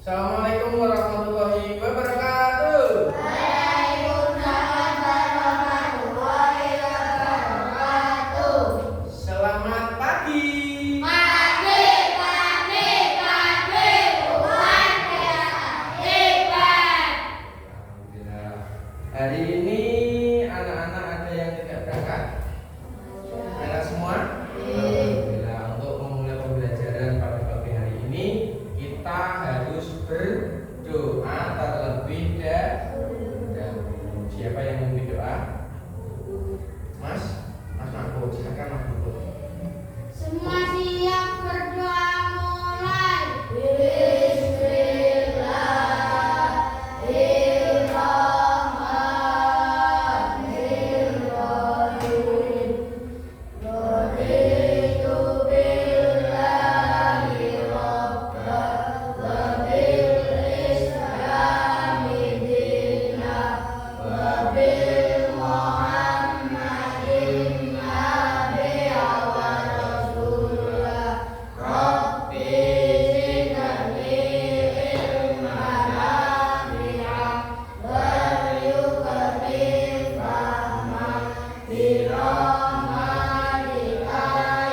Assalamualaikum warahmatullahi wabarakatuh. Waalaikumsalam warahmatullahi wabarakatuh. Selamat pagi. Pagi, Tuhan yang hebat. Alhamdulillah. Hari ini anak-anak ada yang tidak berangkat? Berangkat semua? Alhamdulillah. Untuk memulai pembelajaran pada pagi hari ini, kita harus berdoa terlebih dahulu. Siapa yang memimpin doa? Mas Mahfud, silakan Mas Mahfud. Semua siap berdoa mulai. Bismillahirrahmanirrahim. Raditu billahi rabban wa bil islami dinan wa bil Muhammadin nabiyya wa rasulah. Rabbi zidni ilman nafi'an warzuqni fahman bi rahmatika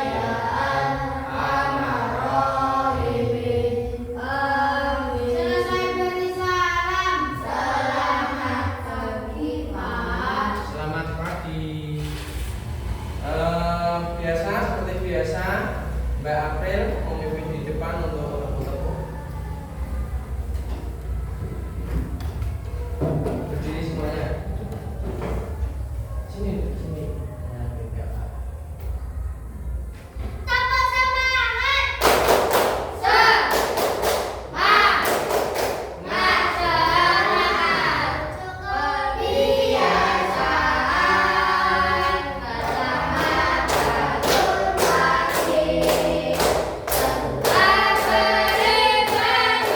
ya arhamar rahimin. Amin. Selesai beri salam. Selamat pagi, Pak. Selamat pagi. Biasa seperti biasa, Mbak April memimpin di depan untuk tepuk-tepuk. Berdiri semuanya. Sini, sini. Nah, enggak. Tepuk semangat. Semangat. Kebiasaan keselamatan pagi. Setelah beribadah,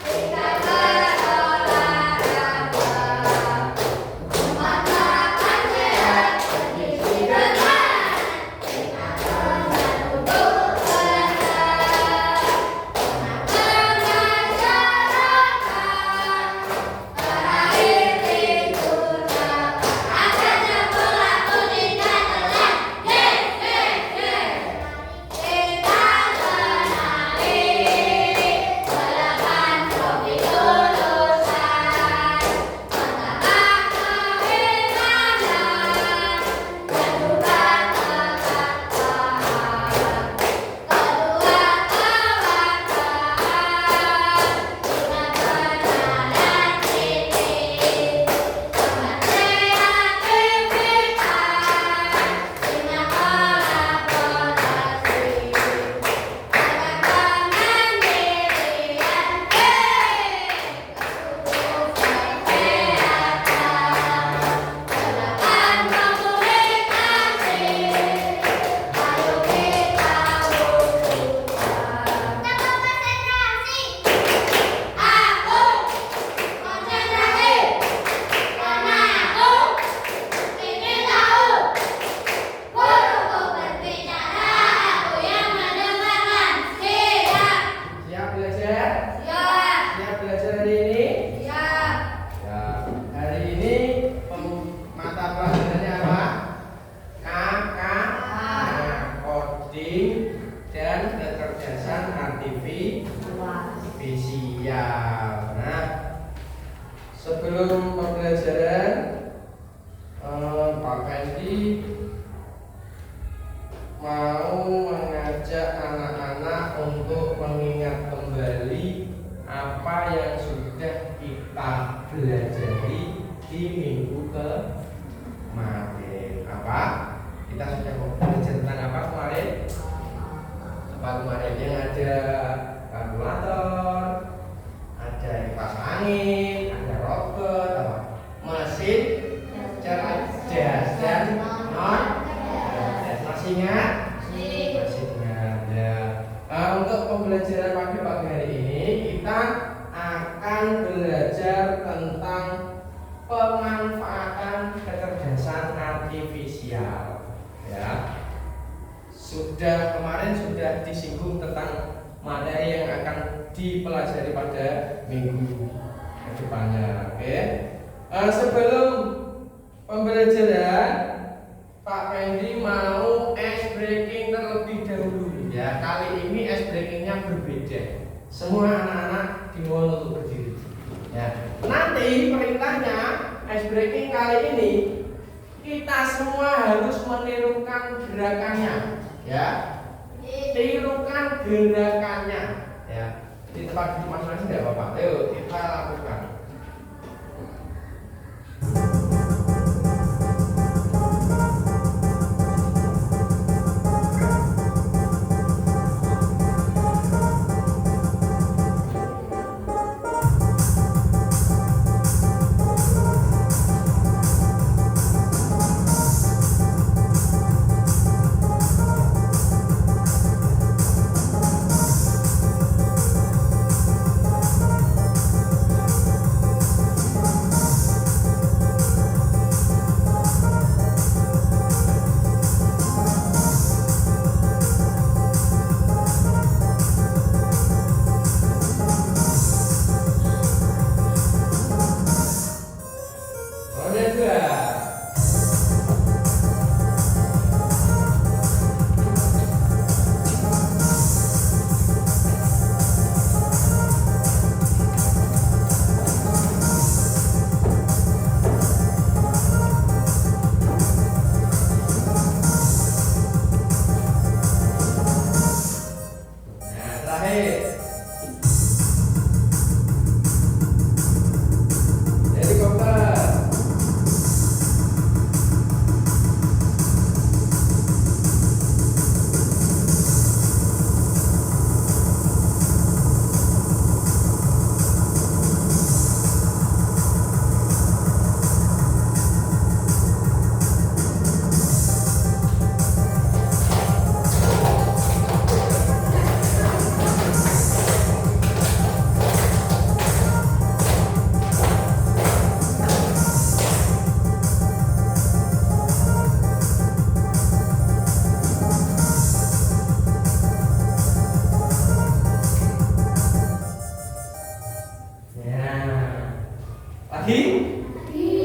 kita berolahraga. Memakan sehat, bergizi benar. Kita benar untuk benar. Terakhir tidurnya, akhirnya pulang kuning dan telah. Kita kenali balapan trofi lulusan, mengangkat keimanan dan juga ketakwaan. Kedua kewargaan dengan kenalan diri, teman kreativitas dengan kolaborasi, agar kemandirian kesukupan kesehatan, gerakan komunikasi. Ayo kita wujudkan. Tetap konsentrasi. Aku konsentrasi karena aku ingin tahu. Guruku berbicara, aku yang mendengarkan. Siap. Siap belajar? Siap. Siap belajar hari ini? Siap. Ya, hari ini mata pelajarannya apa? Coding dan kecerdasan artifisial. Nah, sebelum pembelajaran, Pak Fendi mau mengajak anak-anak untuk mengingat kembali apa yang sudah kita pelajari di minggu kemarin. Apa? Kita sudah belajar tentang apa kemarin? Apa kemarin yang ada kalkulator, ada kipas angin, ada robot, apa? Mesin cerdas dan non cerdas. Masih ingat? Masih ingat ya. Untuk pembelajaran pagi hari ini kita akan belajar tentang pemanfaatan kecerdasan artifisial. Ya, kemarin sudah disinggung tentang materi yang akan dipelajari pada minggu kedepannya. Oke. Sebelum pembelajaran, Pak Fendi mau ice breaking terlebih dahulu. Ya, kali ini ice breakingnya berbeda. Semua anak-anak dimohon untuk berdiri. Ya, nanti perintahnya ice breaking kali ini kita semua harus menirukan gerakannya. Ya, tirukan gerakannya. Ya, di tempat duduk masing-masing tidak apa-apa. Ayo kita lakukan.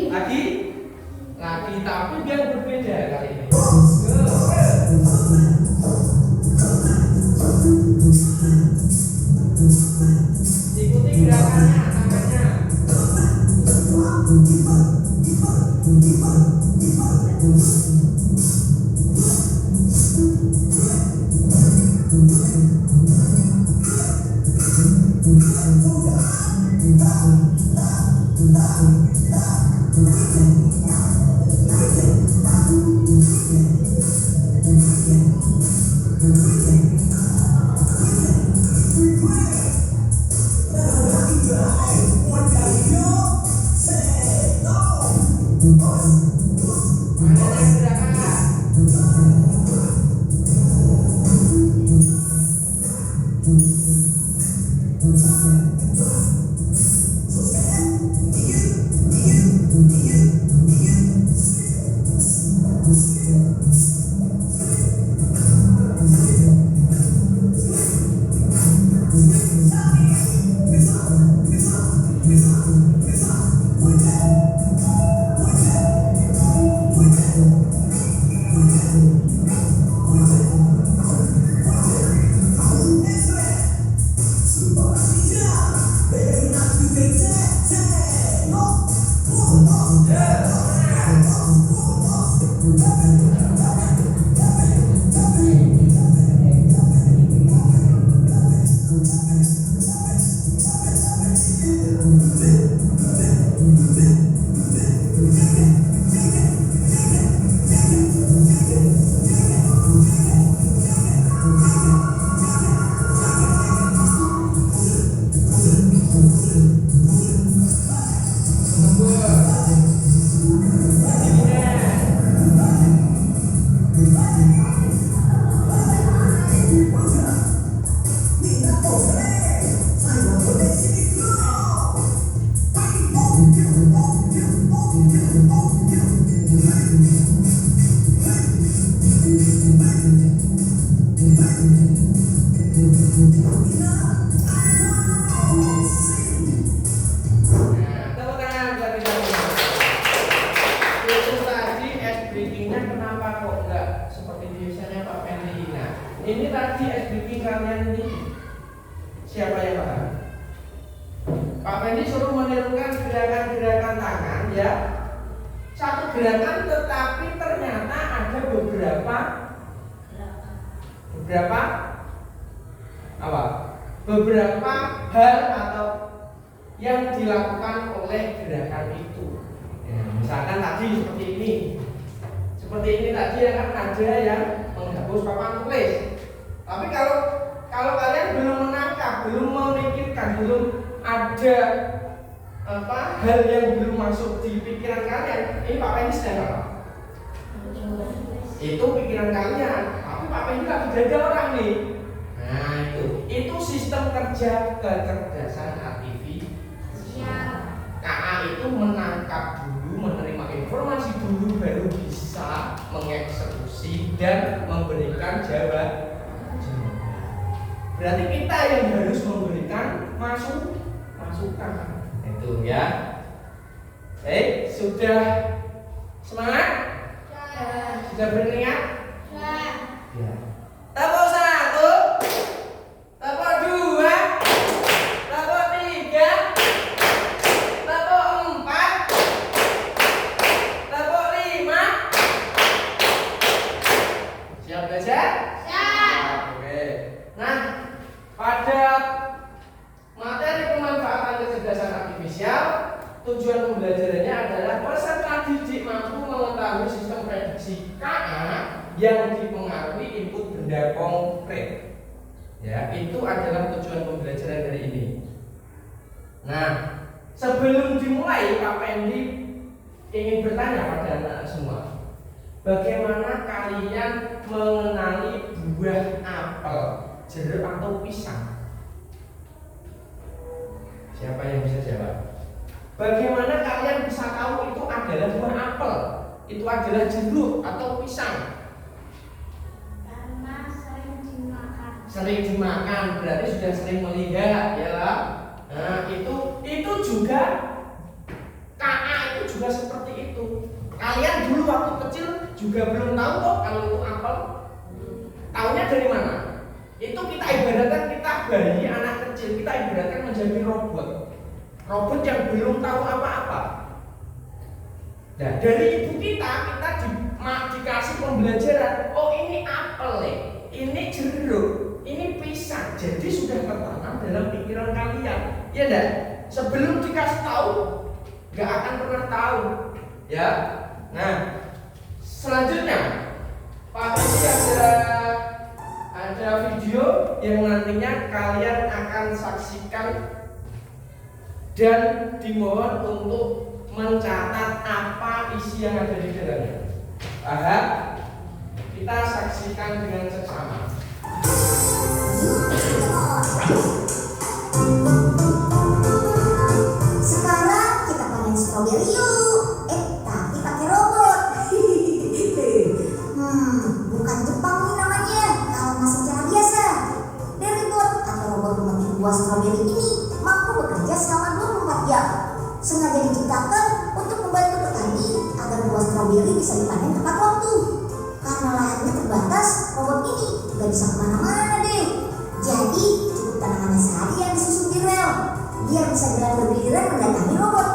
Lagi, tapi biar berbeda kali ini. Ikuti gerakannya, tangannya. tadi SBP kalian ini? Siapa yang paham? Pak Fendi suruh menirukan gerakan-gerakan tangan ya. Satu gerakan tetapi ternyata ada beberapa apa? Beberapa hal atau yang dilakukan oleh gerakan itu. Ya, misalkan tadi seperti ini. Seperti ini tadi ya kan ada yang menghapus papan tulis. Tapi kalau kalian belum menangkap, belum memikirkan, belum ada hal yang belum masuk di pikiran kalian, ini Pak Fendi sedang apa? Itu pikiran kalian. Tapi Pak Fendi lagi jaga orang nih. Nah itu sistem kerja kecerdasan artifisial. KA itu menangkap dulu, menerima informasi dulu, baru bisa mengeksekusi dan memberikan jawaban. Berarti kita yang harus memberikan masukan. Itu ya. Baik, sudah semangat? Sudah berniat? Ya. Tepuk 1, tepuk 2, tepuk 3, tepuk 4, tepuk 5. Siap belajar? Siap. Oke. Nah, pada materi pemanfaatan kecerdasan artifisial, tujuan pembelajarannya adalah peserta didik mampu mengetahui sistem prediksi KA yang dipengaruhi input benda konkret. Ya, itu adalah tujuan pembelajaran hari ini. Nah, sebelum dimulai, Pak Fendi ingin bertanya pada anak semua, bagaimana kalian mengenali buah apel, jeruk atau pisang? Siapa yang bisa jawab? Bagaimana kalian bisa tahu itu adalah buah apel, itu adalah jeruk atau pisang? Karena sering dimakan. Sering dimakan berarti sudah sering melihat, ya lah. Nah itu juga KA itu juga seperti itu. Kalian dulu waktu kecil juga belum tahu kok kalau itu apel. Tahunya dari mana? Itu kita ibaratkan kita bayi anak kecil, kita ibaratkan menjadi robot yang belum tahu apa-apa. Nah dari ibu kita dikasih pembelajaran, oh ini apel, ini jeruk, ini pisang. Jadi sudah tertanam dalam pikiran kalian, ya enggak? Sebelum dikasih tahu, nggak akan pernah tahu, ya. Nah selanjutnya Pak Fendi ada video yang nantinya kalian akan saksikan dan dimohon untuk mencatat apa isi yang ada di dalamnya. Paham? Kita saksikan dengan seksama. Sekarang kita panen stroberi yuk. Tapi pakai robot. Bukan Jepang ini namanya. Kalau masih cara biasa. Deribot atau robot pemetik buah stroberi ini mampu bekerja selama 24 jam. Sengaja diciptakan untuk membantu petani agar buah stroberi bisa dipanen tepat waktu. Karena lahannya terbatas, robot ini gak bisa kemana-mana deh. Jadi cukup tanamannya sehari yang disusun di rel. Dia bisa jalan bergiliran mendatangi robot.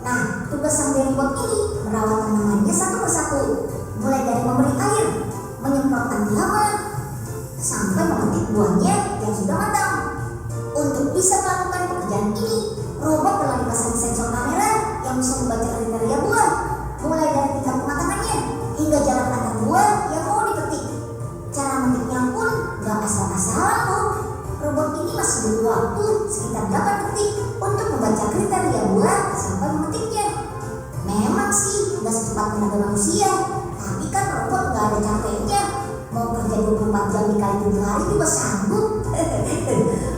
Nah, tugas sang deribot ini merawat tanamannya satu persatu, mulai dari memberi air, menyemprot anti hama, sampai memetik buahnya yang sudah matang. Untuk bisa melakukan pekerjaan ini, robot telah dipasang sensor kamera yang bisa membaca kriteria buah, mulai dari tingkat kematangannya hingga jarak antar buah yang mau dipetik. Cara memetiknya pun gak asal-asalan loh. Robot ini masih butuh waktu sekitar 8 detik untuk membaca kriteria buah sampai memetiknya. Memang sih gak secepat tenaga manusia, tapi kan robot gak ada capeknya. Mau kerja 24 jam dikali 7 hari juga sanggup.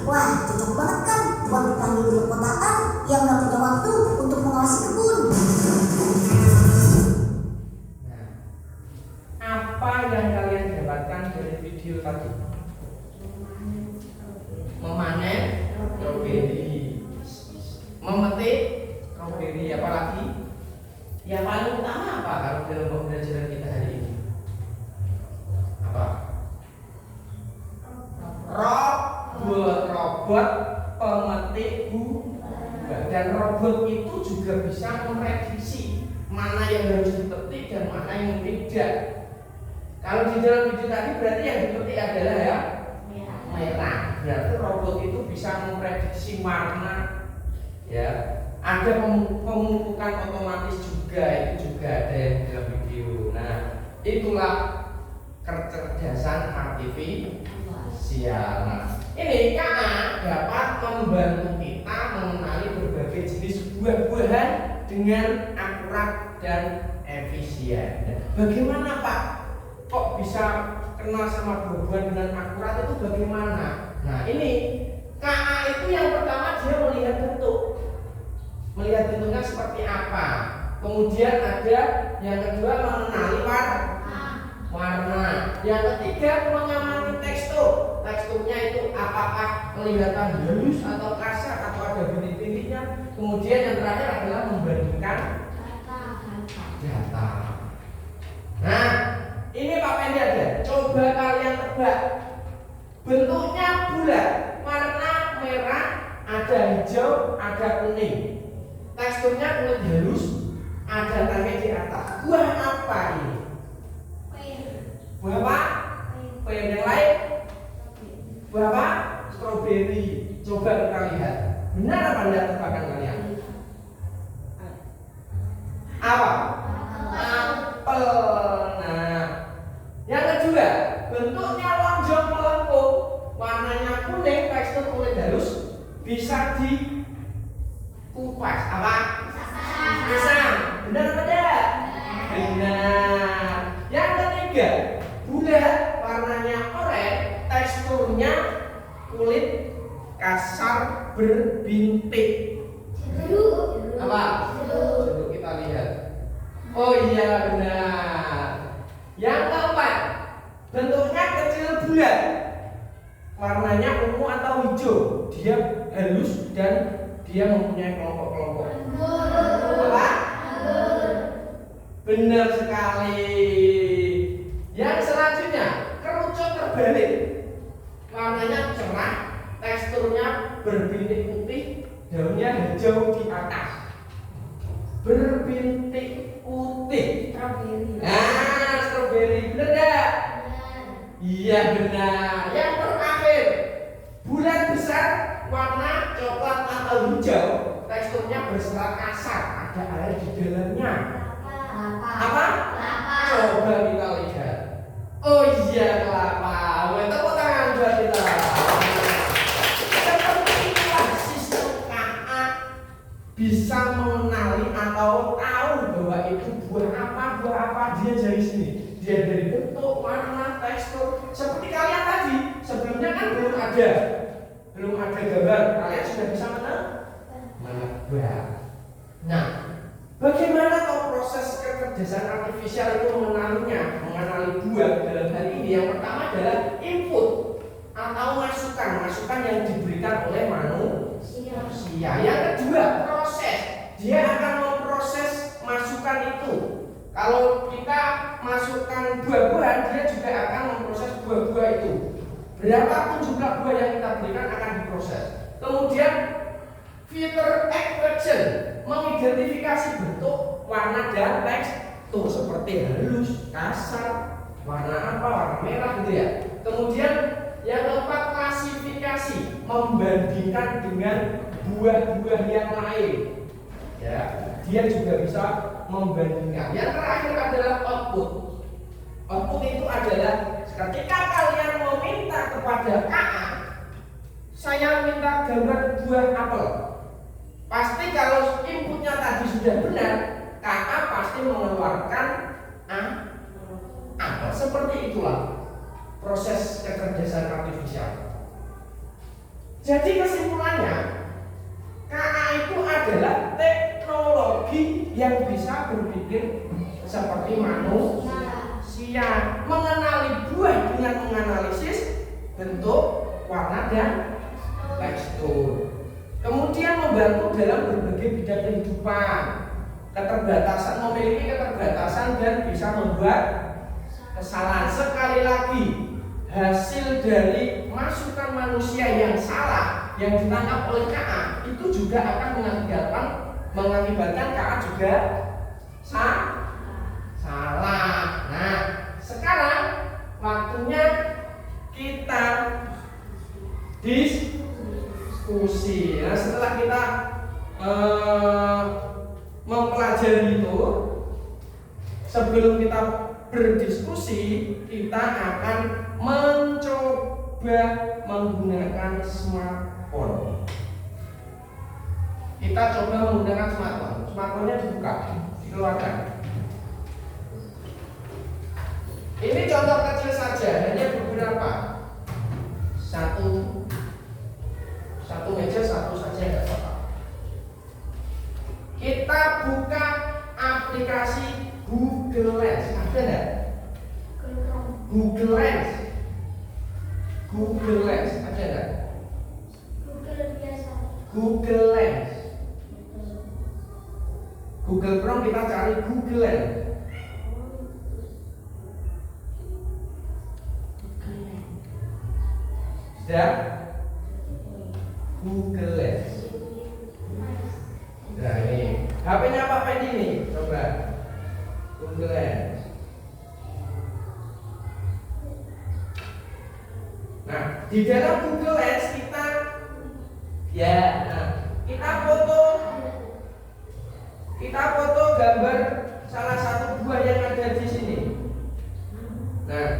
Wah, cocok banget kan buat petani di perkotaan yang gak punya waktu untuk mengawasi kebun. Nah, apa yang kalian dapatkan dari video tadi? Memanen stroberi, memetik stroberi, apalagi? Yang paling utama apa kalau dalam pembelajaran kita hari ini? Apa? pemetik buah. Dan robot itu juga bisa memprediksi mana yang harus dipetik dan mana yang tidak. Kalau di dalam video tadi berarti yang dipetik adalah ya merah. Berarti robot itu bisa memprediksi warna. Ya, ada pemupukan otomatis juga, itu juga ada yang di dalam video. Nah, itulah kecerdasan artifisial. Nah, ini KA dapat membantu kita mengenali berbagai jenis buah-buahan dengan akurat dan efisien. Bagaimana Pak? Kok bisa kenal sama buah-buahan dengan akurat itu bagaimana? Nah, ini KA itu yang pertama dia melihat bentuk. Melihat bentuknya seperti apa. Kemudian ada yang kedua mengenali warna. Yang ketiga mengamati tekstur. Teksturnya itu apakah kelihatan halus atau kasar atau ada bintik-bintiknya. Kemudian yang terakhir adalah membandingkan data. Nah, ini Pak Pendi ada. Coba kalian tebak. Bentuknya bulat, warna merah, ada hijau, ada kuning. Teksturnya kulit halus, ada tangkai di atas. Buah apa ini? Buah apa? Yang lain? Buah apa? Stroberi. Coba kita lihat. Benar apa tidak tebakan kalian? Apa? Apel. Nah, yang kedua, bentuknya lonjong melengkung, warnanya kuning, tekstur kulit halus, bisa dikupas. Apa? Pisang. Benar apa tidak? Benar. Yang ketiga, bulat, warnanya oranye, teksturnya kulit kasar berbintik. Apa? Jeruk. Kita lihat. Oh iya benar. Yang keempat, bentuknya kecil bulat, warnanya ungu atau hijau, dia halus dan dia mempunyai kelompok-kelompok. Apa? Benar sekali. Yang selanjutnya, kerucut terbalik, warnanya cerah, teksturnya berbintik putih, daunnya hijau di atas. Berbintik putih. Nah, stroberi, benar gak? Iya benar. Yang terakhir, bulat besar, warna coklat atau hijau, teksturnya berserat kasar, ada air di dalamnya. Apa? Coba kita lihat. Oh iya, kelapa. Tepuk tangan buat kita. Seperti itulah sistem KA bisa mengenali atau tahu bahwa itu buah apa dia dari sini. Dia dari bentuk, warna, tekstur. Seperti kalian tadi, sebelumnya kan belum ada gambar. Kalian sudah bisa menebak. Nah, bagaimana proses kecerdasan artifisial itu mengenali buah dalam hal ini? Yang pertama adalah input atau masukan yang diberikan oleh manusia. Yang kedua, proses. Dia akan memproses masukan itu. Kalau kita masukkan buah-buahan, dia juga akan memproses buah-buah itu. Berapapun jumlah buah yang kita berikan akan diproses. Kemudian filter extraction, mengidentifikasi bentuk, warna dan tekstur seperti halus, kasar, warna apa, warna merah gitu ya. Kemudian yang keempat, klasifikasi, membandingkan dengan buah-buah yang lain. Ya, dia juga bisa membandingkan. Yang terakhir adalah output. Output itu adalah ketika kalian meminta kepada KA, saya minta gambar buah apel. Pasti kalau inputnya tadi sudah benar, KA pasti mengeluarkan apel. Seperti itulah proses kecerdasan artifisial. Jadi kesimpulannya, KA itu adalah teknologi yang bisa berpikir seperti manusia, mengenali buah dengan menganalisis bentuk, warna dan tekstur. Kemudian membantu dalam berbagai bidang kehidupan. Memiliki keterbatasan dan bisa membuat kesalahan. Sekali lagi, hasil dari masukan manusia yang salah yang ditangkap oleh KA itu juga akan mengakibatkan KA juga salah. Nah, sekarang waktunya kita diskusi. Nah, setelah kita mempelajari itu, sebelum kita berdiskusi, kita akan mencoba menggunakan smartphone. Kita coba menggunakan smartphone. Smartphone-nya dibuka, dikeluarkan. Ini contoh kecil saja, hanya beberapa. Satu meja, satu saja nggak apa-apa. Kita buka aplikasi Google Lens. Ada nggak? Google Lens. Google Lens ada nggak? Google biasa. Google Lens. Google Chrome kita cari Google Lens. Sudah? Google Lens. Nah ini HP-nya Pak Fendi nih, coba Google Lens. Nah, di dalam Google Lens kita foto gambar salah satu buah yang ada di sini. Nah,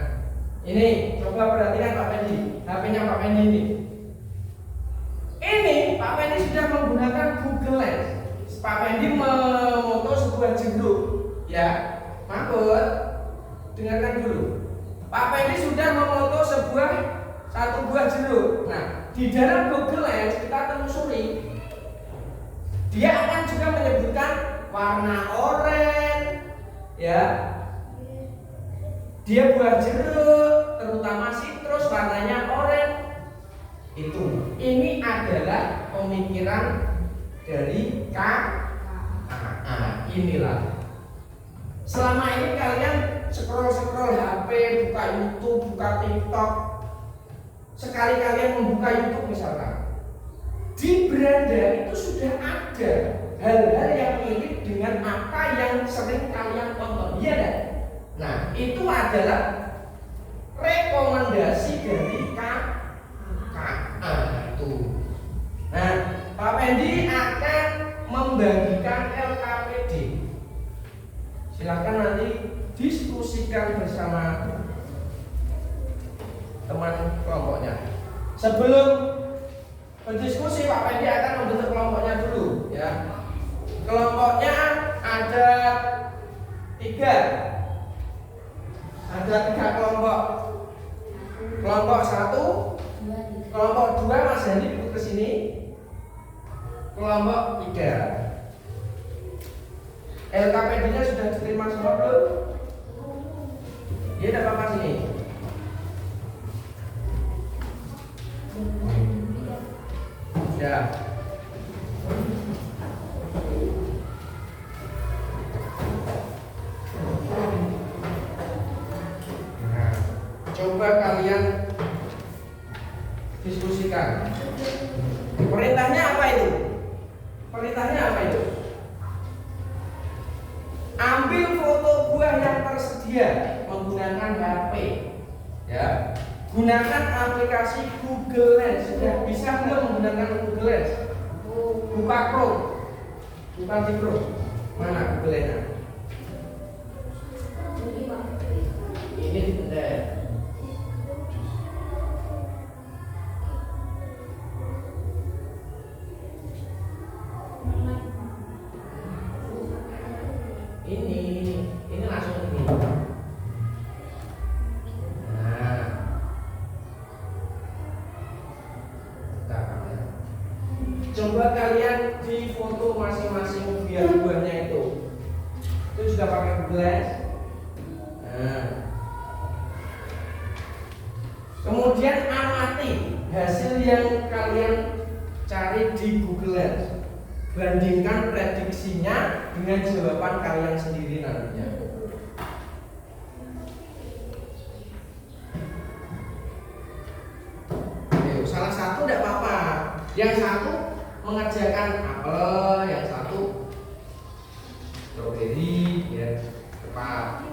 ini coba perhatikan Pak Fendi, HP-nya Pak Fendi ini. Ini Pak Fendi sudah menggunakan Google Lens. Pak Fendi memoto sebuah jeruk, ya, Mahfud, dengarkan dulu. Pak Fendi sudah memoto satu buah jeruk. Nah, di dalam Google Lens kita telusuri, dia akan juga menyebutkan warna oranye, ya. Dia buah jeruk, terutama sitrus, warnanya oranye. Ini adalah pemikiran dari KA. Inilah. Selama ini kalian scroll HP, buka YouTube, buka TikTok. Sekali kalian membuka YouTube misalkan, di beranda itu sudah ada hal-hal yang mirip dengan apa yang sering kalian tonton, iya kan? Nah, itu adalah rekomendasi dari KA itu. Nah, Pak Fendi akan membagikan LKPD. Silakan nanti diskusikan bersama teman kelompoknya. Sebelum berdiskusi, Pak Fendi akan membentuk kelompoknya dulu, ya. Kelompoknya ada 3. Ada 3 kelompok. Kelompok 1, kelompok 2 Mas Handi ikut ke sini. Kelompok 3. LKPD-nya sudah diterima semua belum? Dia ada apa sini? Ya. Nah, coba kalian diskusikan. Perintahnya apa itu? Perintahnya apa itu? Ambil foto buah yang tersedia menggunakan HP, ya. Gunakan aplikasi Google Lens. Sudah bisa belum menggunakan Google Lens? Buka Chrome. Buka di Chrome. Mana Google Lens? Ini sebentar. Ini langsung ini. Nah, coba kalian di foto masing-masing buah-buahnya itu juga pakai Google Lens. Nah, kemudian amati hasil yang kalian cari di Google Lens. Bandingkan prediksinya dengan jawaban kalian sendiri nantinya. Ayo, salah satu tidak apa-apa. mengerjakan apel, yang satu strawberry, biar cepat.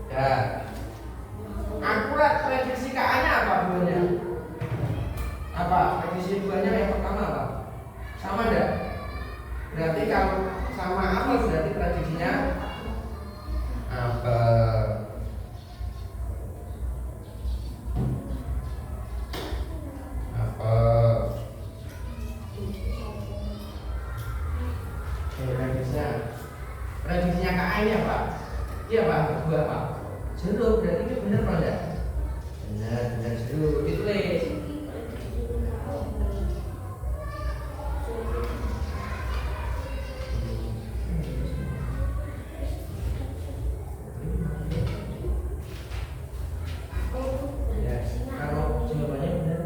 Ya. Akurat prediksi KA-nya apa buahnya? Apa? Prediksi buahnya yang pertama apa? Sama enggak? Berarti kalau sama apel berarti prediksinya apel. Prediksinya KA ini apa? Iya Pak, buah apa? Jeruk, berarti itu benar Pak enggak? Benar jeruk, ditulis. Ya, kalau jawabannya benar.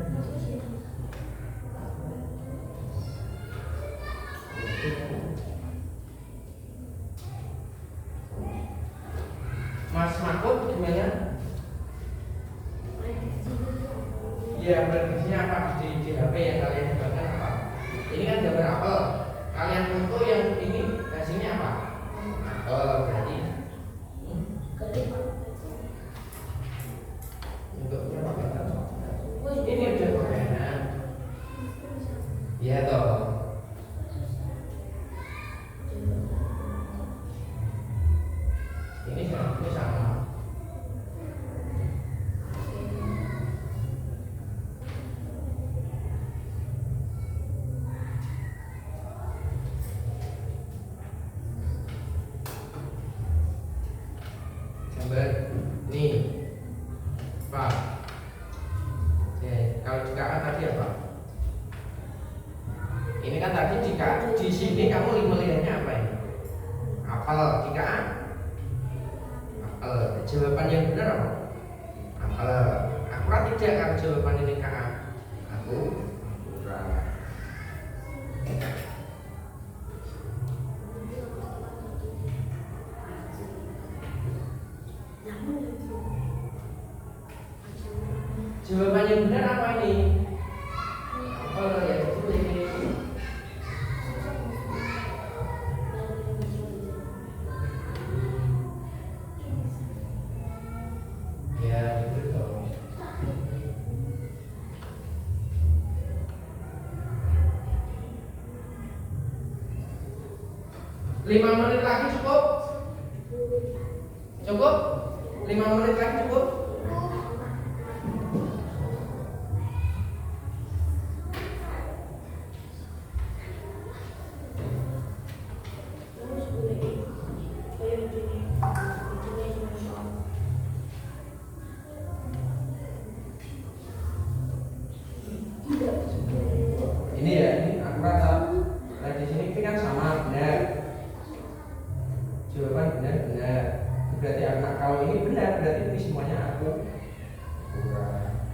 Mas Mahfud gimana? Ya prediksinya apa di HP yang kalian dapatkan apa? Ini kan gambar apel. Kalian foto yang ini hasilnya apa? Apel berarti. Bentuknya pakai apa? Ini udah permainan. Iya toh. Ini sama. Gambar nih, Pak. Oke, kalau jika tadi apa? Ini kan tadi jika di sini kamu melihatnya apa ini? Apel. Jika jawaban yang benar apa? Apel. Akurat tidak kalau jawaban ini KA? Aku akurat. Jawaban yang benar apa ini? Apel ya ditulis. Ya, betul. 5 menit lagi cukup? Cukup? 5 menit lagi cukup? Ini ya, ini akurat. Nah di sini kan sama benar. Jawaban benar. Berarti anak kalau ini benar, berarti ini semuanya aku. Kurang.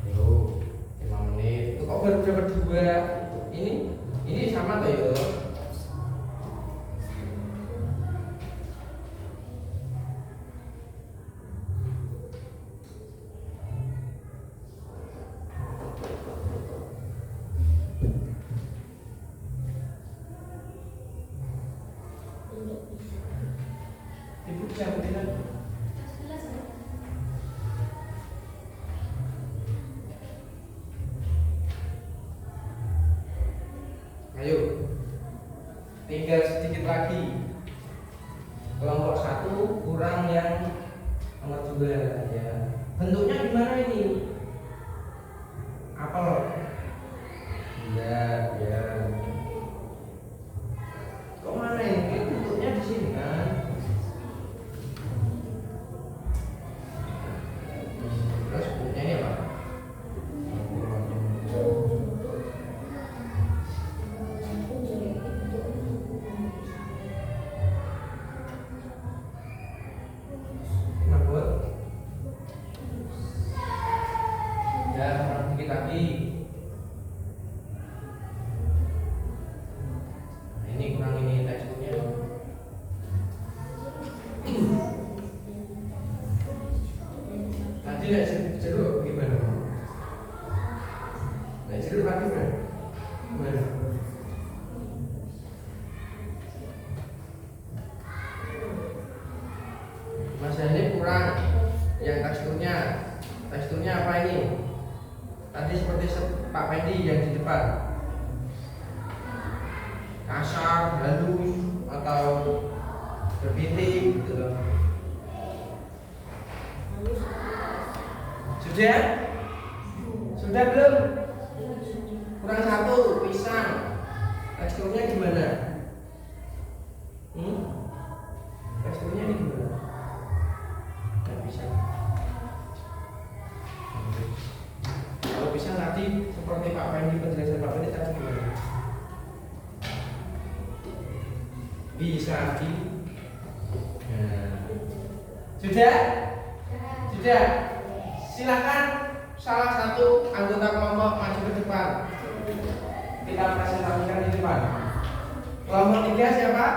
Yo, 5 menit. Itu kok baru dapat 2? Ini sama toh yo. Ibu bisa bilang. Ayo, tinggal sedikit lagi. Kelompok 1 kurang yang nomor 2 ya. Bentuknya gimana ini? Apel. Ya. Kok mana ini? Bentuknya di sini kan? Terus bentuknya ini apa? Mabut. Ya, sedikit lagi. Nah, ini kurang ini teksturnya. Nanti lihat jeruk gimana? Nah, jeruk lagi kan? Gimana? Mas ini kurang yang teksturnya apa ini? Tadi seperti Pak Pendi yang di depan, kasar, halus, atau berpitik gitu loh. Sudah? Sudah belum? Kurang satu, pisang. Teksturnya gimana? Teksturnya ini gimana? Nggak bisa. Kalau pisang tadi seperti Pak Pendi, penjelasan Pak Pendi tadi gimana? Bisa di. Nah. Sudah? Sudah. Silakan salah satu anggota kelompok maju ke depan. Kita presentasikan di depan. Kelompok 3 siapa?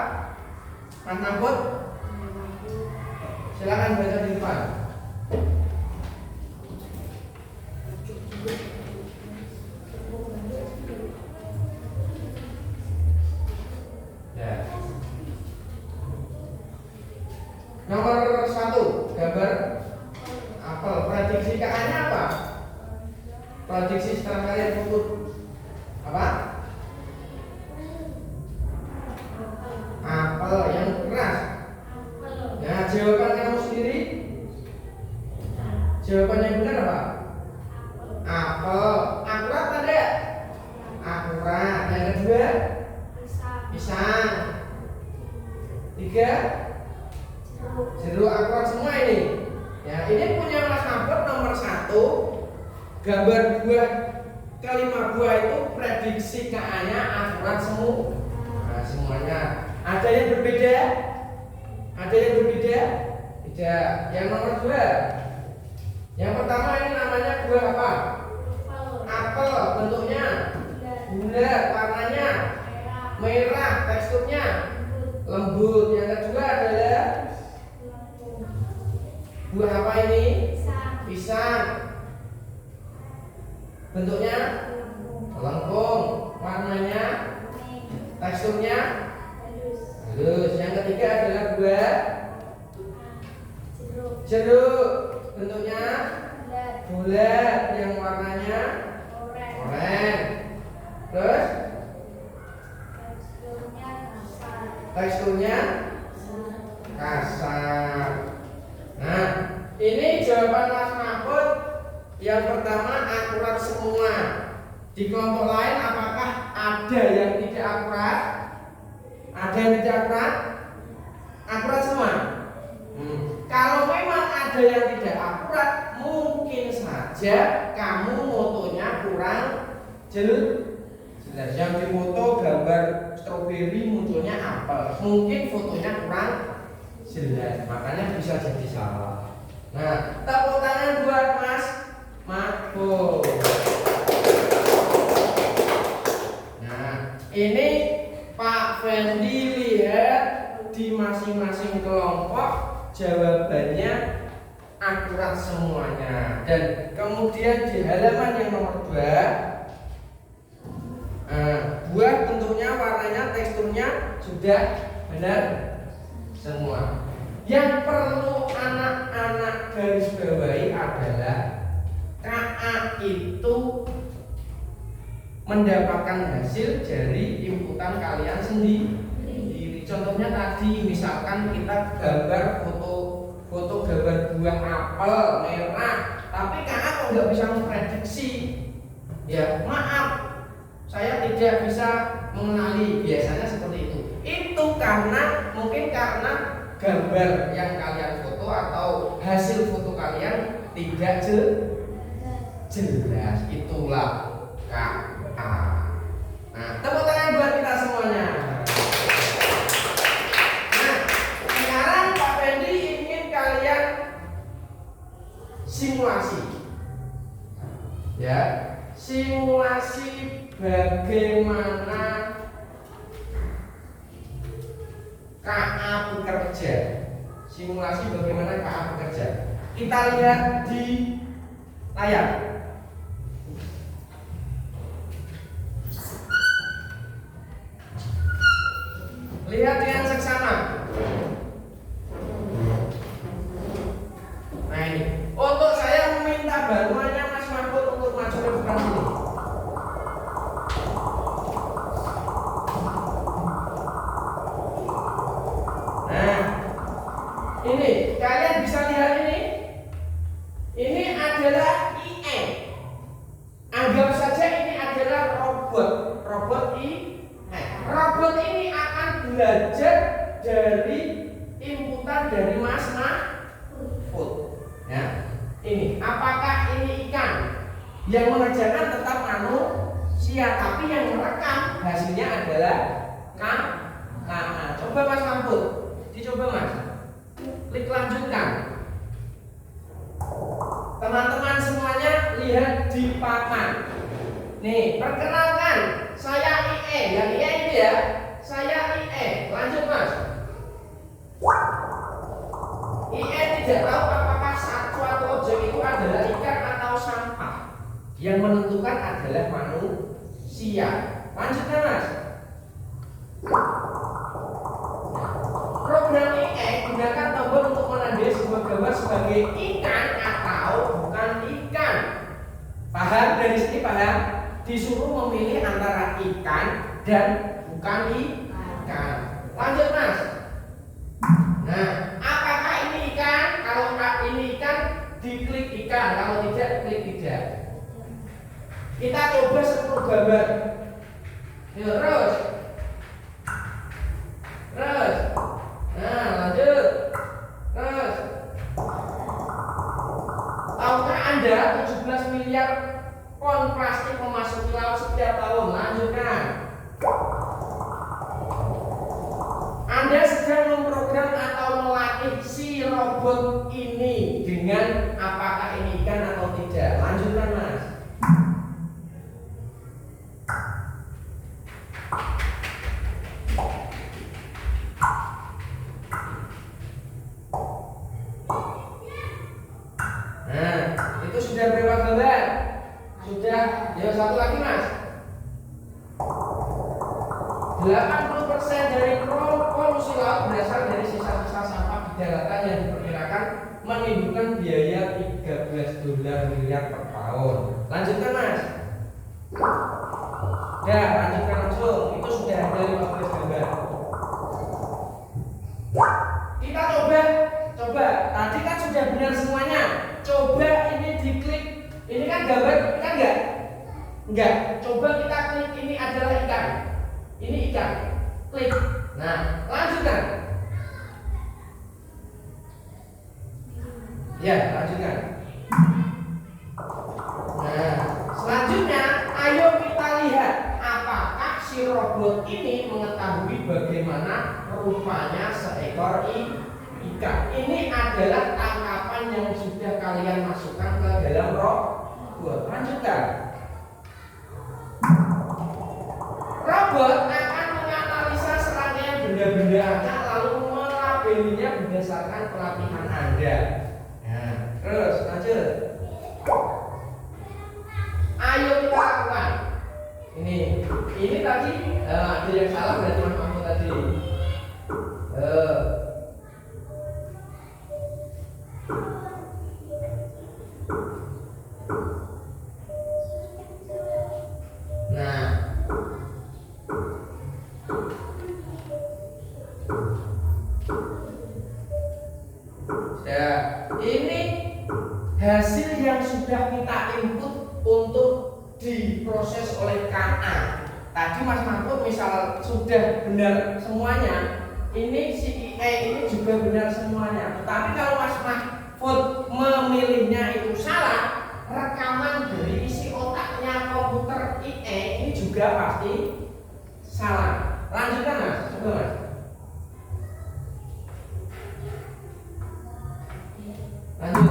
Mas Nabut. Silakan baca di depan. Ya. Nomor 1, gambar apel. Prediksi KA-nya apa? Prediksi setelah kalian foto apa? Apel yang keras. Nah, jawaban kamu sendiri? Jawaban yang benar apa? Apel. Akurat tidak? Akurat. Yang kedua? Pisang. 3? Jeruk. Akurat semua ini. Ya, ini punya Mas Nabut nomor 1. Gambar 2 kalimat 2 itu prediksi KA-nya akurat semua. Nah, semuanya. Ada yang berbeda? Ada yang berbeda? Tidak. Yang nomor 2. Yang pertama ini namanya buah apa? Apel. Bentuknya bulat, warnanya merah, teksturnya lembut. Yang kedua adalah buah apa ini? Pisang. Bentuknya lengkung, warnanya, teksturnya halus. Yang ketiga adalah buah jeruk. Bentuknya bulat, yang warnanya oranye. Terus teksturnya kasar. Nah, ini jawaban Mas Mahfud. Yang pertama akurat semua. Di kelompok lain apakah ada yang tidak akurat? Ada yang tidak akurat? Akurat semua. Kalau memang ada yang tidak akurat, mungkin saja kamu fotonya kurang jelas. Yang difoto gambar stroberi, munculnya apel. Mungkin fotonya kurang jelas, makanya bisa jadi salah. Nah, tepuk tangan buat Mas Mahfud. Nah, ini Pak Fendi lihat di masing-masing kelompok jawabannya akurat semuanya. Dan kemudian di halaman yang nomor 2, buah bentuknya, warnanya, teksturnya sudah benar semua. Yang perlu anak-anak garis bawahi adalah KA itu mendapatkan hasil dari inputan kalian sendiri. Contohnya tadi misalkan kita gambar foto gambar buah apel merah, tapi KA kok nggak bisa memprediksi. Ya maaf, saya tidak bisa mengenali. Biasanya seperti itu. Itu mungkin karena gambar yang kalian foto atau hasil foto kalian tidak jelas. Itulah KA. Nah, tepuk tangan buat kita semuanya. Nah, sekarang Pak Fendi ingin kalian simulasi. Ya, simulasi bagaimana KA bekerja. Simulasi bagaimana KA bekerja. Kita lihat di layar. Lihat dengan seksama. Nah ini, untuk saya meminta bantuannya Mas Mahfud untuk maju ke depan sini. Nah, ini kalian bisa lihat ini. Ini adalah IE. Anggap saja ini adalah robot IE. Robot ini akan belajar dari inputan dari Mas Mahfud. Ya, ini apakah ini ikan? Yang mengerjakan tetap manusia, tapi yang merekam hasilnya adalah KA. Coba Mas Mahfud, dicoba Mas. Klik lanjutkan. Teman-teman semuanya lihat di papan. Nih, perkenalkan, saya IE. Yang IE itu ya, saya IE. Lanjut Mas. IE tidak tahu apakah suatu objek itu adalah ikan atau sampah. Yang menentukan adalah manusia. Lanjutkan Mas. Program IE gunakan tombol untuk menandai sebuah gambar sebagai ikan atau bukan ikan. Paham dari sini paham? Disuruh memilih antara ikan dan bukan ikan. Lanjut Mas. Nah, apakah ini ikan? Kalau ini ikan, diklik ikan. Kalau tidak, klik tidak. Kita coba 10 gambar. Terus. Nah, lanjut. Terus. Tahukah Anda 17 miliar ton plastik memasuki laut setiap tahun? Lanjutkan. Anda sedang memprogram atau melatih si robot ini dengan apakah ini ikan atau tidak? Lanjutkan Mas. Nah, itu sudah berapa gambar? Sudah, ya satu lagi Mas. 80% dari polusi laut berasal dari sisa-sisa sampah di daratan yang diperkirakan menimbulkan biaya $13 miliar per tahun. Lanjutkan Mas. Ya, lanjutkan langsung. Itu sudah ada 15 gambar. Kita coba. Tadi kan sudah benar semuanya. Coba ini diklik. Ini kan gambar, kan enggak? Enggak. Coba kita klik ini adalah ikan. Ini ikan. Klik. Nah, lanjutkan. Ya, lanjutkan. Nah, selanjutnya ayo kita lihat apakah si robot ini mengetahui bagaimana rupanya seekor ikan. Ini adalah tangkapan yang sudah kalian masukkan ke dalam robot. Lanjutkan. Robot akan menganalisa serangkaian benda-benda acak lalu melabelinya berdasarkan pelatihan Anda. Nah, terus lanjut. Ayo kita lakukan. Ini tadi ada yang salah dari Mas Mahfud tadi. Nah, ya, ini hasil yang sudah kita input untuk diproses oleh KA. Tadi Mas Mahfud misal sudah benar semuanya, ini si IE ini juga benar semuanya. Tetapi kalau Mas Mahfud memilihnya itu salah, rekaman dari isi otaknya komputer IE ini juga pasti salah. Lanjutkan Mas, coba Mas. Lanjut.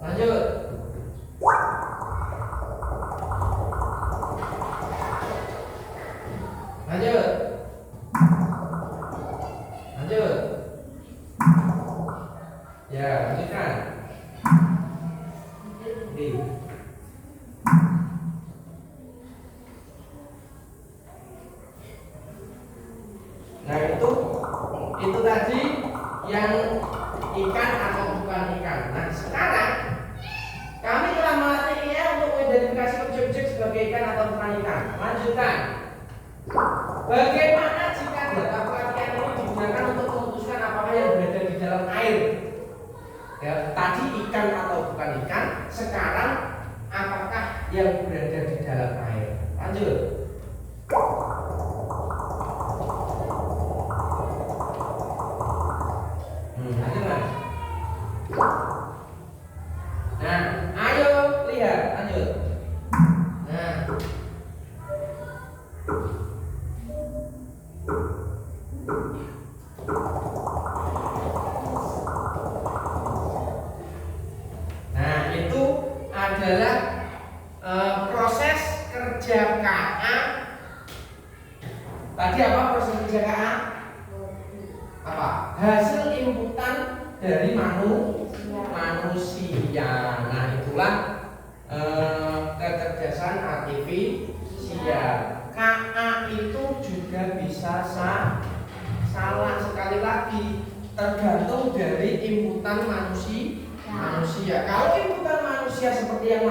Lanjut. Lanjut. Lanjut. Ya, lanjutkan. Oke. Nah itu tadi yang ikan atau bukan ikan. Nah sekarang kami telah melatih ya untuk mengidentifikasi objek-objek sebagai ikan atau bukan ikan. Lanjutkan. Bagaimana jika data pelatihan ini digunakan untuk memutuskan apakah yang berada di dalam air? Ya, tadi ikan atau bukan ikan. Sekarang apakah yang berada di dalam air? Lanjut. Nah, ayo lihat, lanjut. Nah, itu adalah proses kerja KA. Tadi apa proses kerja KA? Apa? Hasil inputan dari manusia. Nah itulah kecerdasan artifisial. KA itu juga bisa salah. Sekali lagi tergantung dari inputan manusia. Kalau inputan manusia seperti yang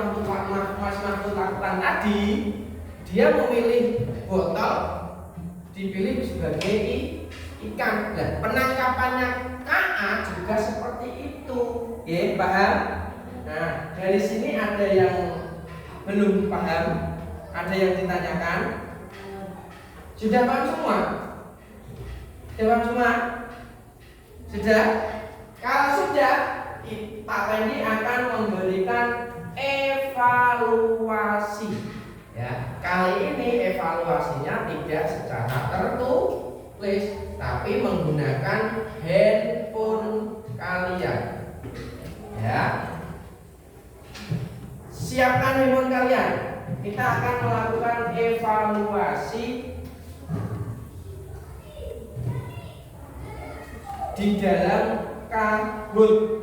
Mas Mahfud lakukan tadi, dia memilih botol, dipilih sebagai ikan. Nah, penangkapannya KA juga seperti itu. Oke, paham? Nah, dari sini ada yang belum paham, ada yang ditanyakan. Sudah paham semua? Sudah paham semua? Sudah? Kalau sudah, Pak Wendy akan memberikan evaluasi. Ya, kali ini evaluasinya tidak secara tertulis, tapi menggunakan handphone kalian. Ya, siapkan handphone kalian. Kita akan melakukan evaluasi di dalam Kahoot.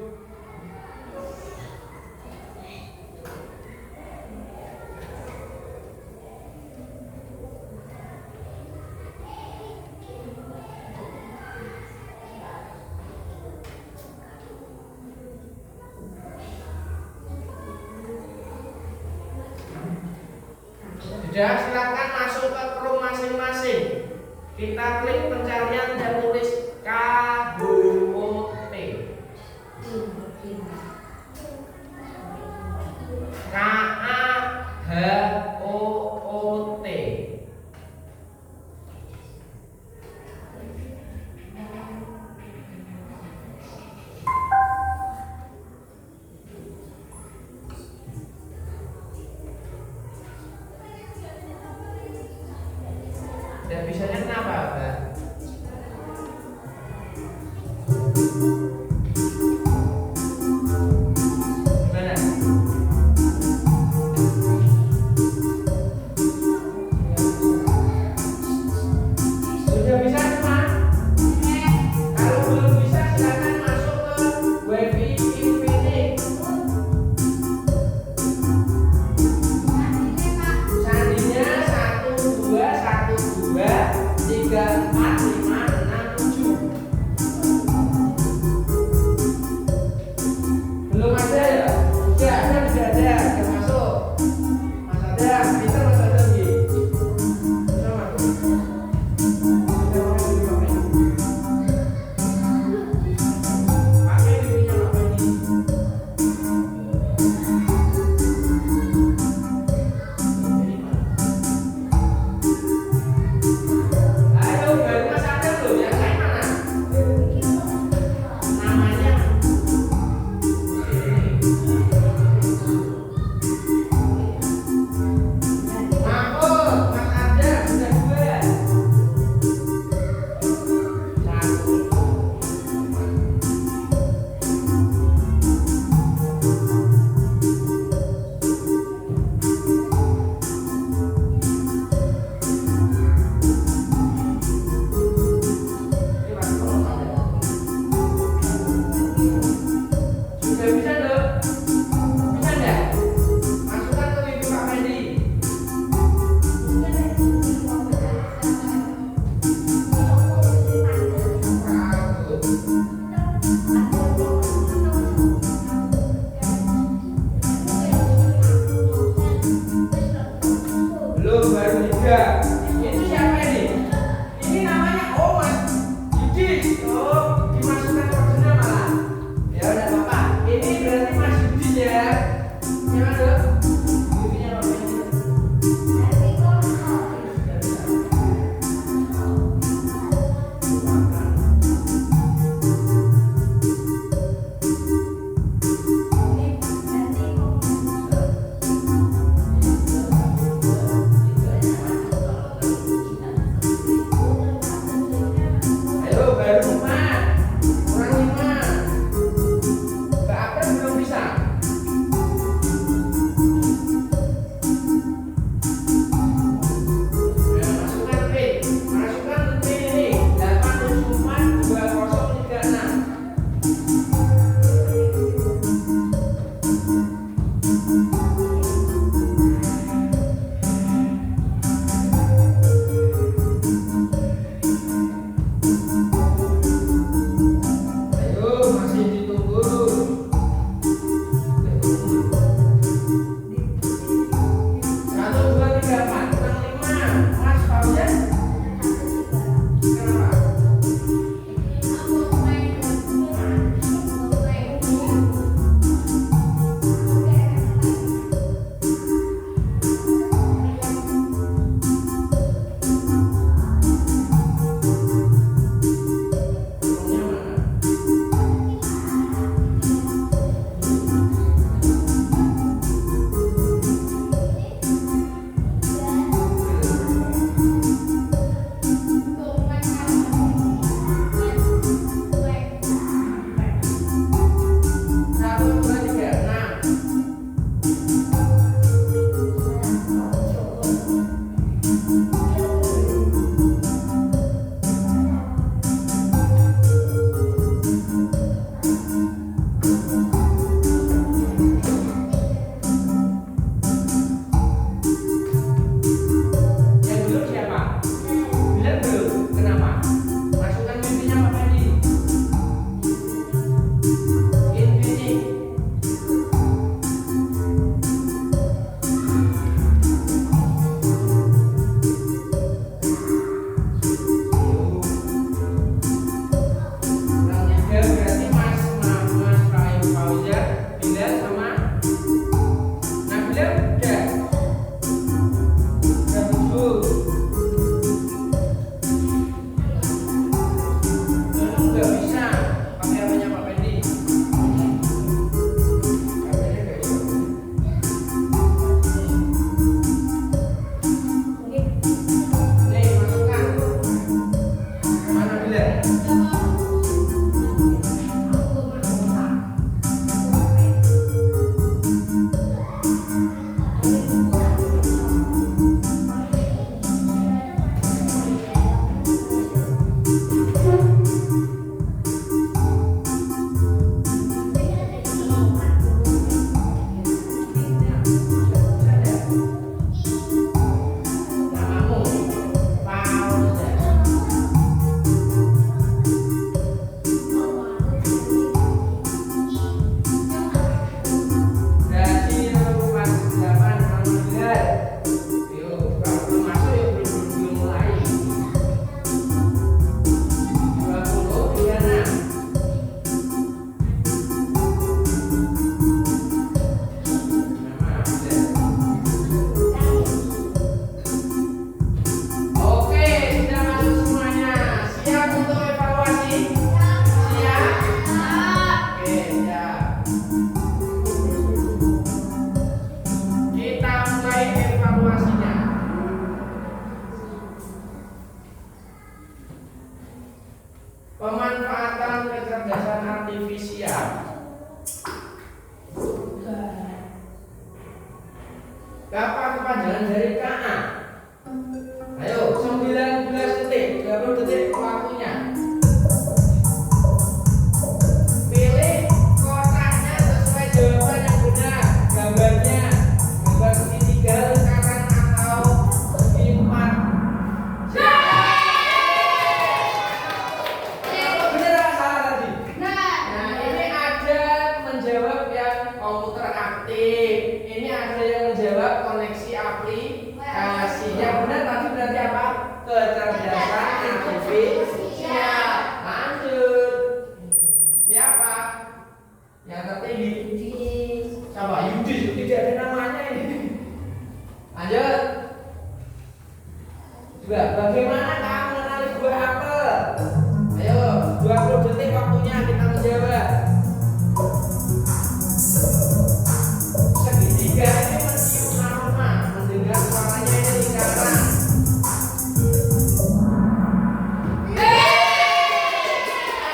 Sudah, silakan masuk ke Chrome masing-masing. Kita klik pencarian dan tulis Kahoot. Kahoot. Dan bisanya kenapa, Mbak? ada. Itu siapa ini? Ini namanya Mas Yudi. Oh, dimasukkan koordinat malah. Ya udah Bapak. Ini berarti Mas Yudi ya. Gimana dok? Yudinya apa ini? Ayo baru 4 kurang 5. Gak apa belum bisa. Masukkan P ini 8742036. Ayo masih ditunggu. 1234 kurang 5. Mas Fauzan kenapa? Kurangnya mana? Satu dua tiga enam. Yang belum siapa? Bilang belum. Kenapa? Masukkan mimpinya apa tadi? Infinity. Kurang 3 berarti Mas Rahim Fauzan, Bilal sama Nabila udah. Udah 7. Dulu nggak bisa pakai apanya Pak Pendi. HP-nya nggak bisa. Nih masukkan. Mana Bilal? Namamu Fauzan. Berarti 48 sama Bilal. Yuk, kalau belum masuk yuk belum mulai. 20 36. Nama Bilal. Oke, sudah masuk semuanya. Siap untuk evaluasi? Siap? Oke, siap. Kita mulai evaluasinya. Pemanfaatan kecerdasan artifisial. Kapan kepanjangan dari KA? Ayo, 19 detik, 30 detik waktunya. Pilih kotaknya sesuai jawaban yang benar. Gambarnya, gambar segitiga, lingkaran atau empat. Benar apa salah tadi? Nah, ini ada menjawab yang komputer aktif. Ini ada yang menjawab koneksi aplikasi. Yang tertinggi Yudis. siapa? Yudis, tidak ada namanya ini. Lanjut. Juga, bagaimana kamu mengenali buah apel? Ayo, 20 detik waktunya kita menjawab. Segitiga ini mencium aroma, mendengar suaranya ini lingkaran.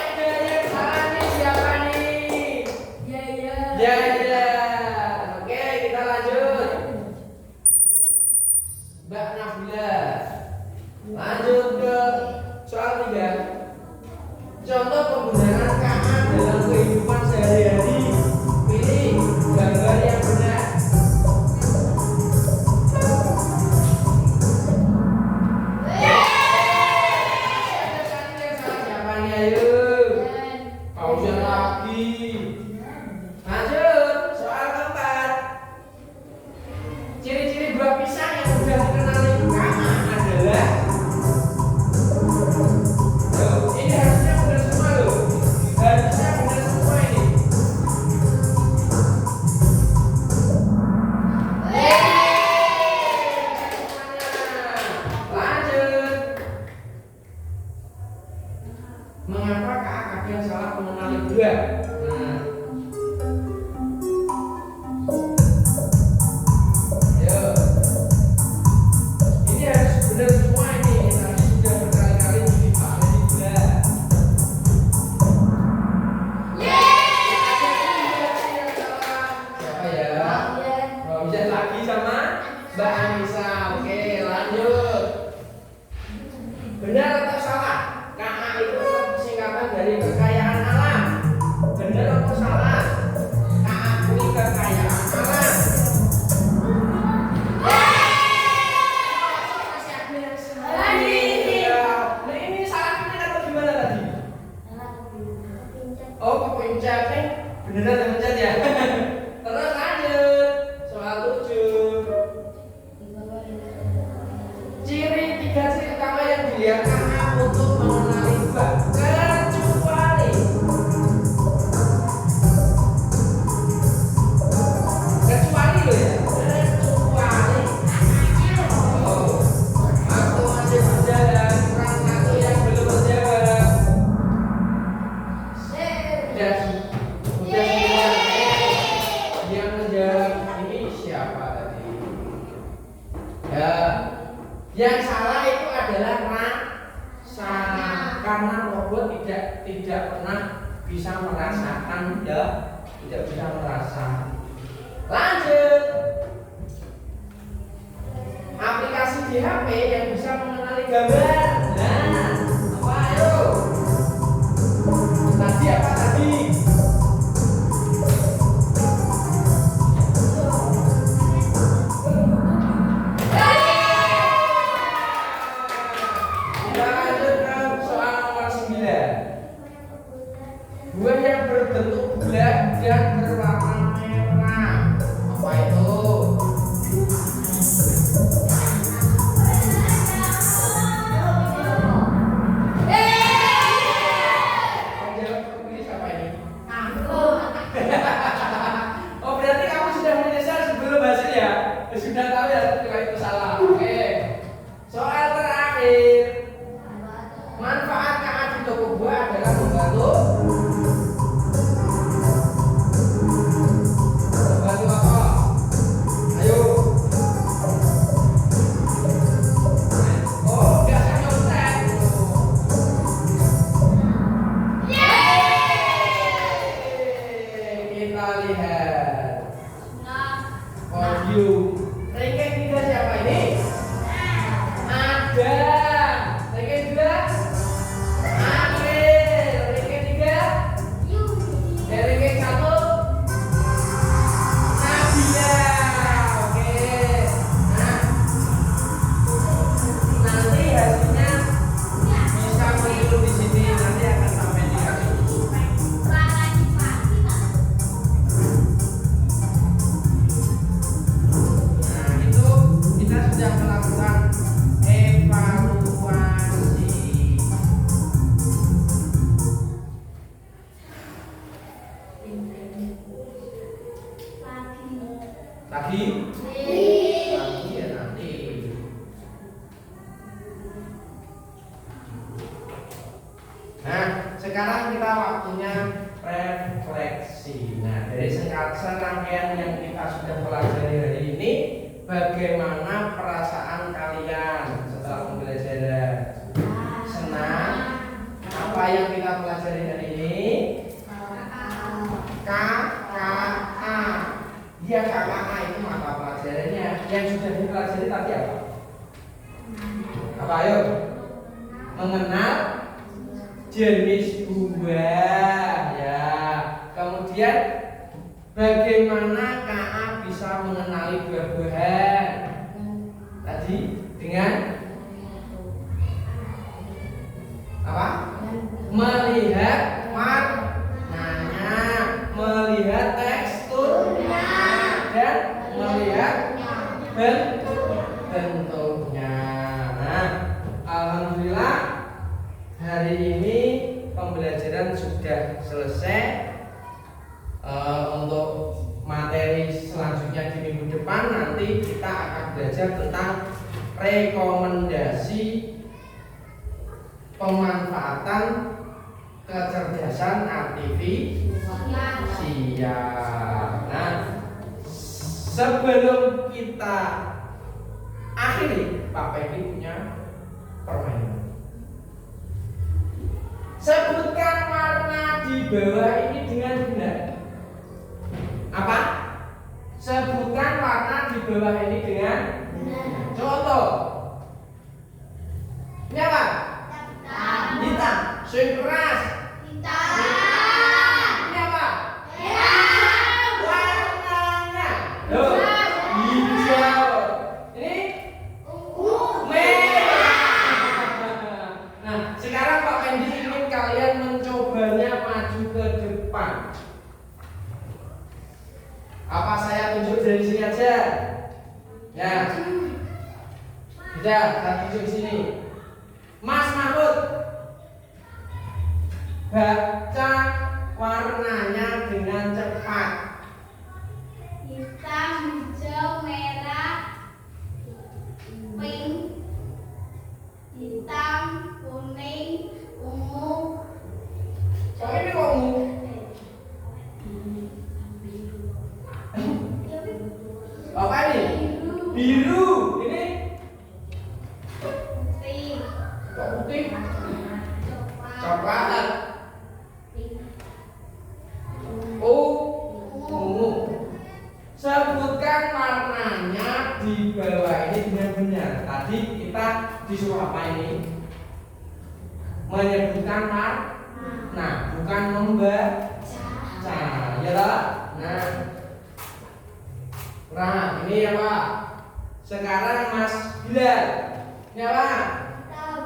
Ada yang salah nih, siapa nih? Ya, ya. Oke, kita lanjut. Mbak Nabila. Lanjut ke soal 3. Contoh penggunaan KA dalam kehidupan sehari-hari. Pilih gambar yang benar. Ada satu yang salah, siapa nih? Ayo. Pausian lagi. Lanjut, soal keempat. Ciri-ciri buah pisang yang sudah dikenali KA adalah. Loh, ini harusnya benar semua loh. Harusnya benar semua ini. Lanjut. Mengapa KA kadang salah mengenali buah? Nah. Ayo. Ini harus benar semua ini. Tadi sudah berkali-kali dipahami juga. Siapa ya? Bisa lagi sama Mbak Anissa. Oke, lanjut. Benar atau salah? KA itu singkatan dari kekayaan alam. Benar atau salah? KA ini kekayaan alam. Nah, ini salah benar atau gimana tadi? Oh, kepencet nih. Beneran kepencet ya? Terus lanjut. Soal 7. Tiga ciri utama yang dilihat KA untuk mengenali buah. Kecuali loh ya. Kecuali. Oh, waktu masih berjalan, kurang satu yang belum menjawab. Udah semua. Yang menjawab ini siapa tadi? Ya, yang salah itu adalah rasa, karena robot tidak pernah bisa merasakan, ya, tidak bisa merasa. Lanjut. Aplikasi di HP yang bisa mengenali gambar. Nah, apa ayo? Tadi apa tadi? Kita lanjut ke soal nomor 9. Buah yang berbentuk bulat dan berwarna merah. Apa itu? Yang jawab terpilih siapa ini? Oh, berarti kamu sudah menyesal sebelum hasil ya? Sudah tahu ya kalau itu salah. Oke. Soal terakhir. Manfaat KA di toko buah adalah membantu apa? Ayo. Oh, enggak saya nyontek. Kita lihat. Podium. Ranking 3 siapa ini? Ada. Ranking 2? Akhir. Ranking 3? Ranking 1? Nabila. Oke. Nah, nanti hasilnya bisa muncul di sini. Nanti akan sampai di kami. Nah, itu kita sudah melakukan evaluasi. Pagi? Di. Pagi ya nanti. Nah, sekarang kita waktunya refleksi. Nah, dari serangkaian yang kita sudah pelajari hari ini, bagaimana perasaan kalian setelah pembelajaran? Senang? Apa yang kita pelajari hari ini? KKA. Ya, KKA itu mata pelajarannya. Yang sudah dipelajari tadi apa? Apa ayo? Mengenal jenis buah ya. Kemudian bagaimana KA bisa mengenali buah-buahan? Tadi dengan apa? Melihat warnanya, melihat teksturnya, dan melihat bentuknya. Nah, alhamdulillah hari ini pembelajaran sudah selesai. Untuk materi selanjutnya di minggu depan nanti kita akan belajar tentang rekomendasi pemanfaatan kecerdasan artifisial. Nah, sebelum kita akhiri, Pak Pedi punya permainan. Sebutkan warna di bawah ini dengan benar. Apa? Sebutkan warna di bawah ini dengan benar. Contoh. Ini apa? Hitam. Sing keras. Ini apa? Warnanya. Loh, hijau. Ini merah. Nah, sekarang Pak Pendi ingin kalian mencobanya maju ke depan. Apa saya tunjuk dari sini aja? Ya. Sudah, saya tunjuk di sini. Mas Mahmud, baca warnanya dengan cepat. Hitam, hijau, merah, pink, hitam, kuning, ungu. Oh, ini kok ungu? Apa ini? Biru. Ini Putih, kok putih? coklat, Coklat. pink, Ungu. Sebutkan warnanya di bawah ini dengan benar. Tadi kita disuruh apa ini? Menyebutkan warna, bukan membaca. Ya lah. Nah, ini ya Pak. Sekarang Mas Bilal. Ini apa? hitam,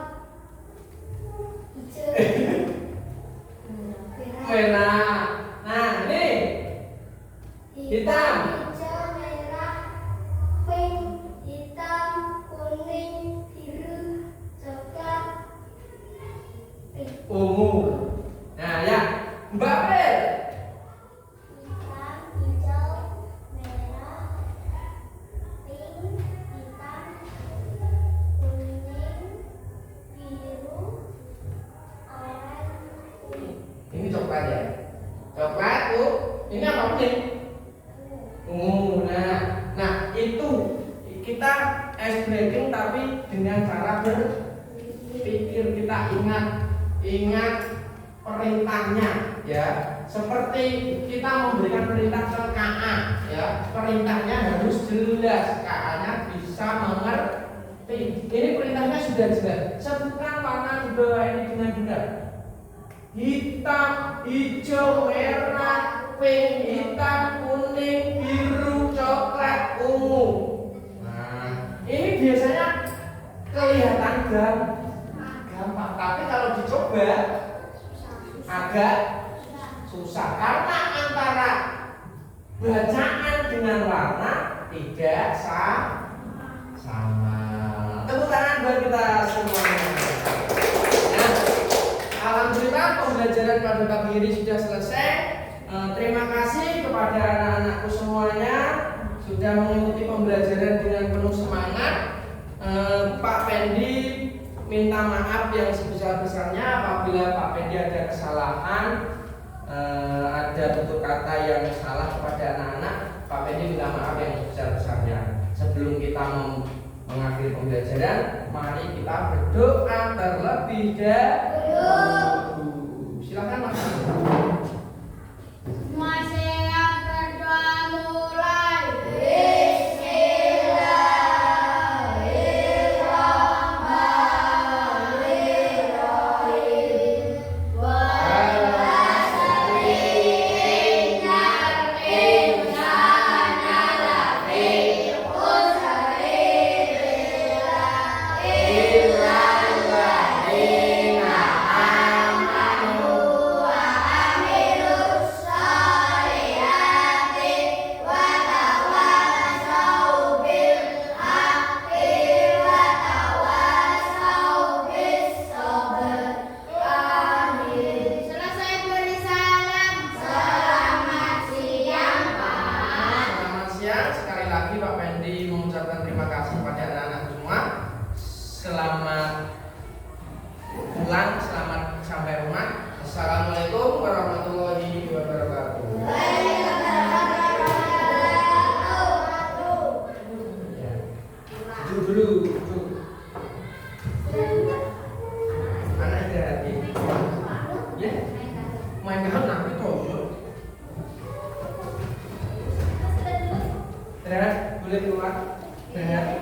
hijau, Merah. Nah, ini hitam. hijau, merah, pink, hitam, kuning, biru, coklat, pink. Ungu. Nah, ya. Mbak Bel. Hitam, hijau, merah, pink, hitam, kuning, biru, oranye, kuning. Ini coklat ya. Coklat tuh. Ini apa kuning? Ungu. Nah, itu kita ice breaking tapi dengan cara berpikir. Kita ingat perintahnya ya. Seperti kita memberikan perintah ke KA ya. Perintahnya harus jelas, KA-nya bisa mengerti. Ini perintahnya sudah jelas. Sebutkan warna di bawah ini dengan benar. Hitam, hijau, merah, pink, hitam, kuning, biru, coklat, ungu. Nah, ini biasanya kelihatan gampang, tapi kalau dicoba agak susah karena antara bacaan dengan warna tidak sama. Tepuk tangan buat kita semuanya. Nah, alhamdulillah pembelajaran pada pagi ini sudah selesai. Terima kasih kepada anak-anakku semuanya. sudah mengikuti pembelajaran dengan penuh semangat. Pak Pendi minta maaf yang sebesar-besarnya apabila Pak Pendi ada kesalahan, ada tutur kata yang salah kepada anak-anak. Pak Pendi minta maaf yang sebesar-besarnya. Sebelum kita mengakhiri pembelajaran, mari kita berdoa terlebih dahulu. Silakan Mas. Masih yang berdoa mulai. Selesai beri salam. Selamat siang, Pak. Selamat siang. Sekali lagi Pak Pendi mengucapkan terima kasih kepada anak-anak semua. Selamat pulang, selamat sampai rumah. Assalamualaikum warahmatullahi wabarakatuh. Ya. Duduk dulu, duduk. Anak hati. Ya. Main kahut nanti toyo. Terus boleh keluar. Terus.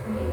Thank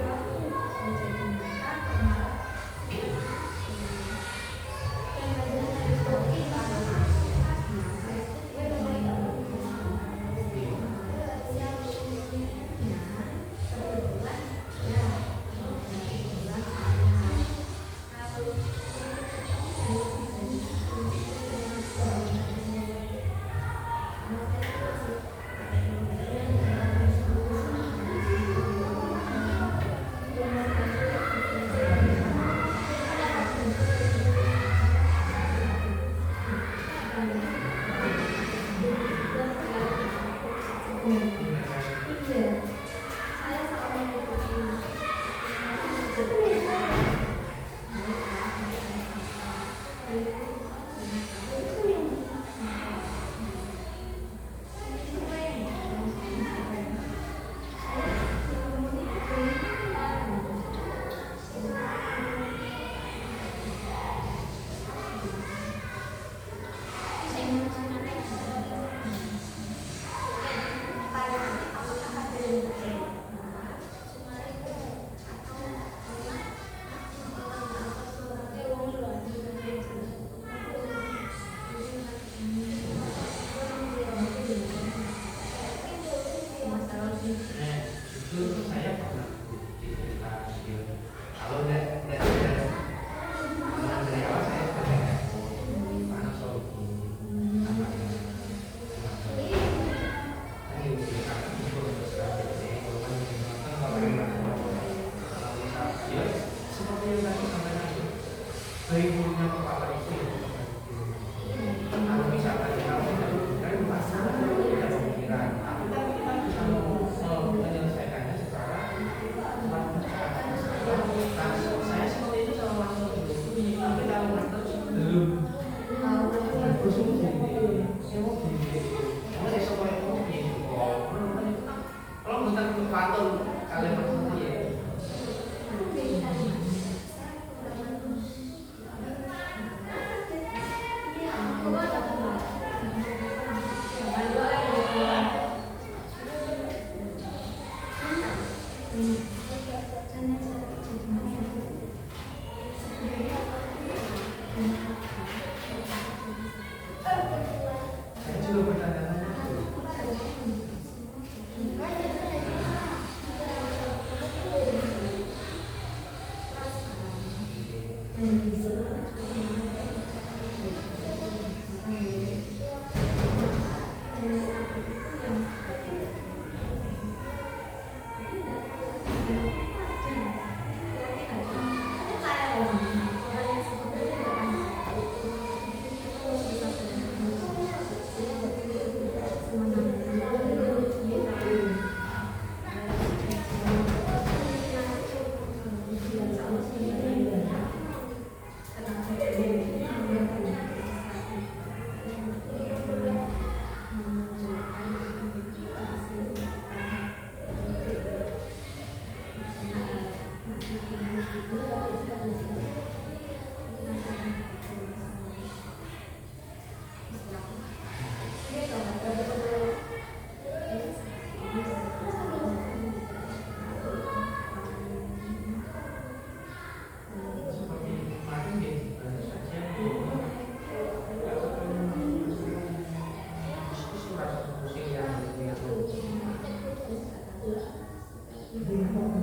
you.